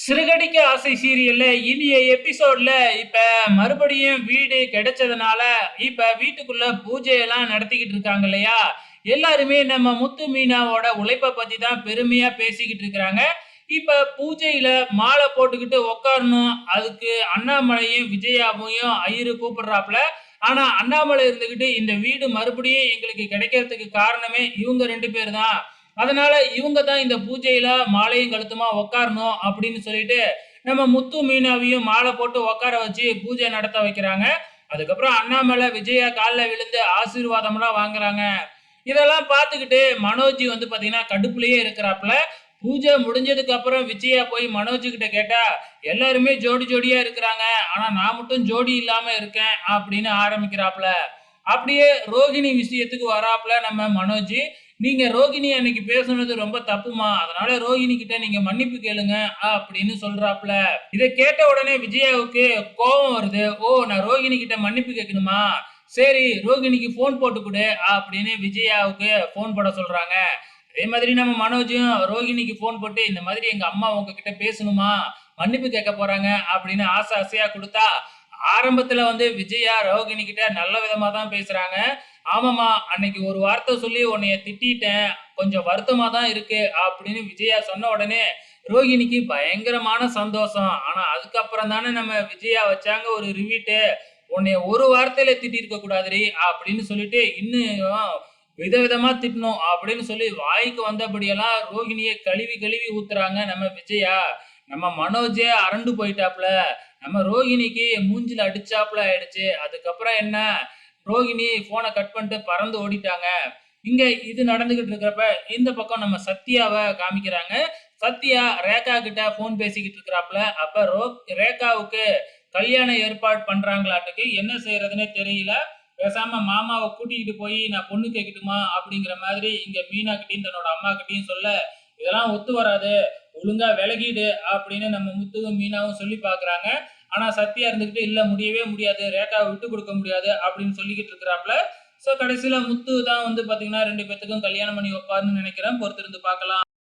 சிறுகடிக்க ஆசை சீரியல்ல இனிய எபிசோட்ல இப்ப மறுபடியும் வீடு கிடைச்சதுனால இப்ப வீட்டுக்குள்ள பூஜையெல்லாம் நடத்திக்கிட்டு இருக்காங்க இல்லையா? எல்லாருமே நம்ம முத்து மீனாவோட உழைப்ப பத்தி தான் பெருமையா பேசிக்கிட்டு இருக்கிறாங்க. இப்ப பூஜையில மாலை போட்டுக்கிட்டு உட்காரணும். அதுக்கு அண்ணாமலையும், விஜயாவையும் ஐயரு கூப்பிடுறாப்ல. ஆனா அண்ணாமலை இருந்துகிட்டு இந்த வீடு மறுபடியும் எங்களுக்கு கிடைக்கிறதுக்கு காரணமே இவங்க 2 பேர் தான். அதனால இவங்க தான் இந்த பூஜையில மாலையும் கழுத்துமா உட்காரணும் அப்படின்னு சொல்லிட்டு நம்ம முத்து மீனாவையும் மாலை போட்டு உட்கார வச்சு பூஜை நடத்த வைக்கிறாங்க. அதுக்கப்புறம் அண்ணாமலை விஜயா காலில் விழுந்து ஆசீர்வாதம்லாம் வாங்குறாங்க. இதெல்லாம் பார்த்துக்கிட்டு மனோஜ் வந்து பாத்தீங்கன்னா கடுப்புலயே இருக்கிறாப்புல. பூஜை முடிஞ்சதுக்கு அப்புறம் விஜயா போய் மனோஜ் கிட்ட கேட்டா, எல்லாருமே ஜோடி ஜோடியா இருக்கிறாங்க. ஆனா நான் மட்டும் ஜோடி இல்லாம இருக்கேன் அப்படின்னு ஆரம்பிக்கிறாப்புல. அப்படியே ரோகிணி விஷயத்துக்கு வராப்புல நம்ம மனோஜ். நீங்க ரோகிணி அன்னைக்கு பேசுனது ரொம்ப தப்புமா. அதனால ரோகிணி கிட்ட நீங்க மன்னிப்பு கேளுங்க அப்படின்னு சொல்றாப்புல. இத கேட்ட உடனே விஜயாவுக்கு கோபம் வருது. ஓ, நான் ரோகிணி கிட்ட மன்னிப்பு கேட்கணுமா? சரி, ரோகிணிக்கு போன் போட்டு கொடு அப்படின்னு விஜயாவுக்கு போன் போட சொல்றாங்க. அதே மாதிரி நம்ம மனோஜும் ரோகிணிக்கு போன் போட்டு இந்த மாதிரி எங்க அம்மா உங்ககிட்ட பேசணுமா, மன்னிப்பு கேட்க போறாங்க அப்படின்னு ஆசை ஆசையா கொடுத்தா, ஆரம்பத்துல வந்து விஜயா ரோகிணி கிட்ட நல்ல விதமா தான் பேசுறாங்க. ஆமாமா, அன்னைக்கு ஒரு வார்த்தை சொல்லி உன்னைய திட்டிட்டேன், கொஞ்சம் வருத்தமா தான் இருக்கு அப்படின்னு விஜயா சொன்ன உடனே ரோகிணிக்கு பயங்கரமான சந்தோஷம். ஆனா அதுக்கப்புறம் தானே நம்ம விஜயா வச்சாங்க ஒரு ரிவீட்டு. உன்னைய ஒரு வார்த்தையில திட்டிருக்க கூடாதுடி அப்படின்னு சொல்லிட்டு இன்னும் விதவிதமா திட்டணும் அப்படின்னு சொல்லி வாய்க்கு வந்தபடியெல்லாம் ரோகிணியை கழுவி கழுவி ஊத்துறாங்க நம்ம விஜயா. நம்ம மனோஜே அரண்டு போயிட்டாப்ல. நம்ம ரோகிணிக்கு மூஞ்சில அடிச்சாப்புல ஆயிடுச்சு. அதுக்கப்புறம் என்ன, ரோகிணி போனை கட் பண்ணிட்டு பறந்து ஓடிட்டாங்க. இங்க இது நடந்துகிட்டு இருக்கிறப்ப இந்த பக்கம் நம்ம சத்யாவை காமிக்கிறாங்க. சத்யா ரேகா கிட்ட போன் பேசிக்கிட்டு இருக்கிறாப்புல. அப்ப ரேகாவுக்கு கல்யாண ஏற்பாடு பண்றாங்களாட்டுக்கு. என்ன செய்யறதுன்னே தெரியல. பேசாம மாமாவை கூட்டிகிட்டு போய் நான் பொண்ணு கேட்கட்டுமா அப்படிங்கிற மாதிரி இங்க மீனா கிட்டையும் தன்னோட அம்மா கிட்டையும் சொல்ல, இதெல்லாம் ஒத்து வராது, ஒழுங்கா விலகிடு அப்படின்னு நம்ம முத்துவும் மீனாவும் சொல்லி பாக்குறாங்க. ஆனா சத்யா இருந்துகிட்டு இல்ல, முடியவே முடியாது, ரேகாவை விட்டு கொடுக்க முடியாது அப்படின்னு சொல்லிக்கிட்டு இருக்கிறாப்ல. சோ கடைசியில முத்து தான் வந்து பாத்தீங்கன்னா 2 பேத்துக்கும் கல்யாணம் பண்ணி வைப்பாருன்னு நினைக்கிறேன். பொறுத்திருந்து பார்க்கலாம்.